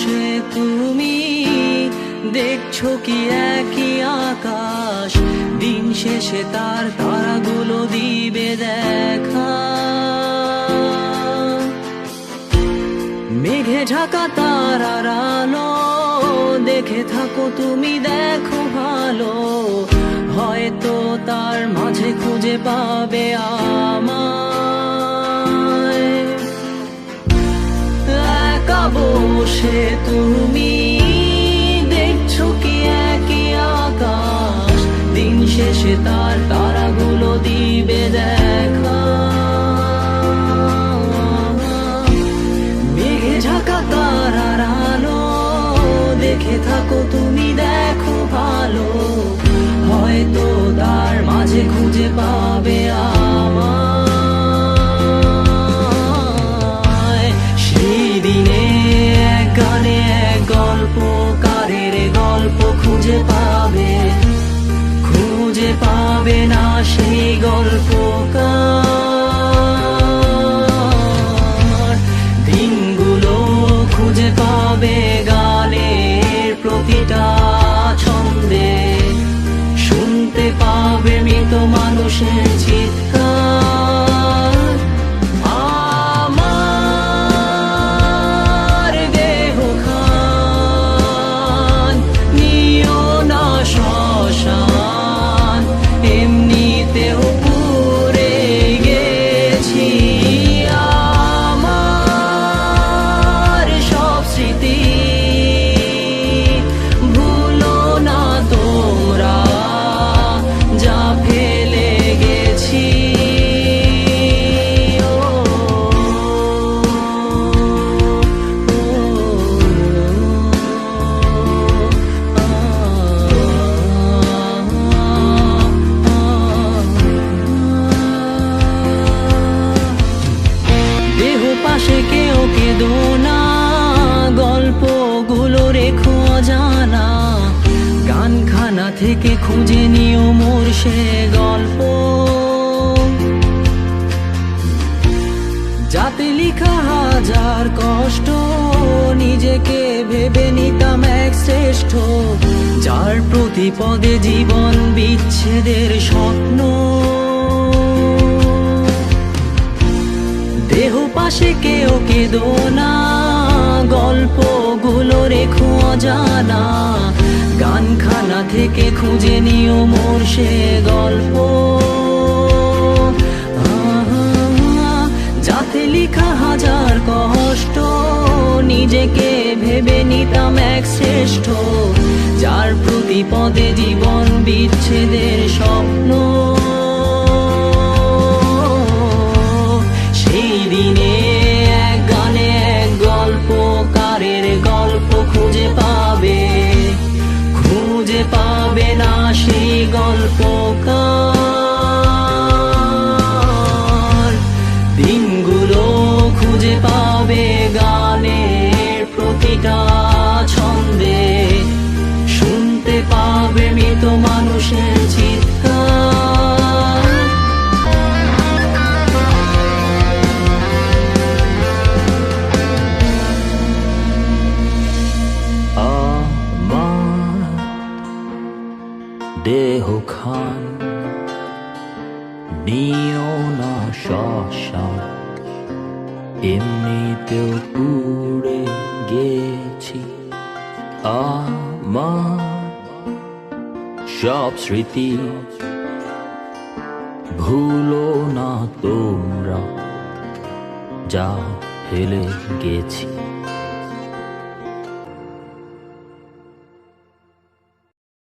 বসে তুমি দেখছো কি একই আকাশ, দিন শেষে তার তারাগুলো দিবে দেখা। মেঘে ঢাকা তারার আলো দেখে থাকো তুমি, দেখো ভালো, হয়তো তার মাঝে খুঁজে পাবে আমায়। একা বসে তুমি দেখছো কি একই আকাশ, দিন শেষে তার তারাগুলো দিবে দেখা। মেঘে ঢাকা তারার আলো দেখে থাকো তুমি, দেখো ভালো, হয়তো তার মাঝে খুঁজে পাবে আমায়। সেই দিনে এক গানে এক গল্পকারের গল্প খুঁজে পাবে, খুঁজে পাবে না সেই গল্পকার। দিনগুলো খুঁজে পাবে গানের প্রতিটা ছন্দে, শুনতে পাবে মৃত মানুষের চিৎকার। আমার দেহখান নিও না শ্মশান, এমনিতেও পুড়ে গেছি। আমার সব স্মৃতি ভুলো না তোমরা, যা ফেলে গেছি। দেহ পাশে কেউ কেঁদো না, গল্পগুলো রেখো অজানা, গানখানা থেকে খুঁজে নিও মোর সে গল্প, যাতে লিখা হাজার কষ্ট নিজেকে ভেবে নিতাম এক শ্রেষ্ঠ, যার প্রতি পদে জীবন বিচ্ছেদের স্বপ্ন। দেহ পাশে কেউ কেঁদো না, গল্পগুলো রেখো অজানা, গানখানা থেকে খুঁজে নিও মোর সে গল্প, যাতে লিখা হাজার কষ্ট নিজেকে ভেবে নিতাম এক শ্রেষ্ঠ, যার প্রতি পদে জীবন বিচ্ছেদের স্বপ্ন। সেই দিনে এক গানে এক গল্পকারের গল্প খুঁজে পাবে, খুঁজে পাবে না সেই গল্পকার। দিনগুলো খুঁজে পাবে গানের প্রতিটা ছন্দে, শুনতে পাবে মৃত মানুষের চিৎকার। আমার দেহখান নিও না শ্মশান, এমনিতেও পুড়ে গেছি। আমার সব স্মৃতি ভুলো না তোমরা, যা ফেলে গেছি।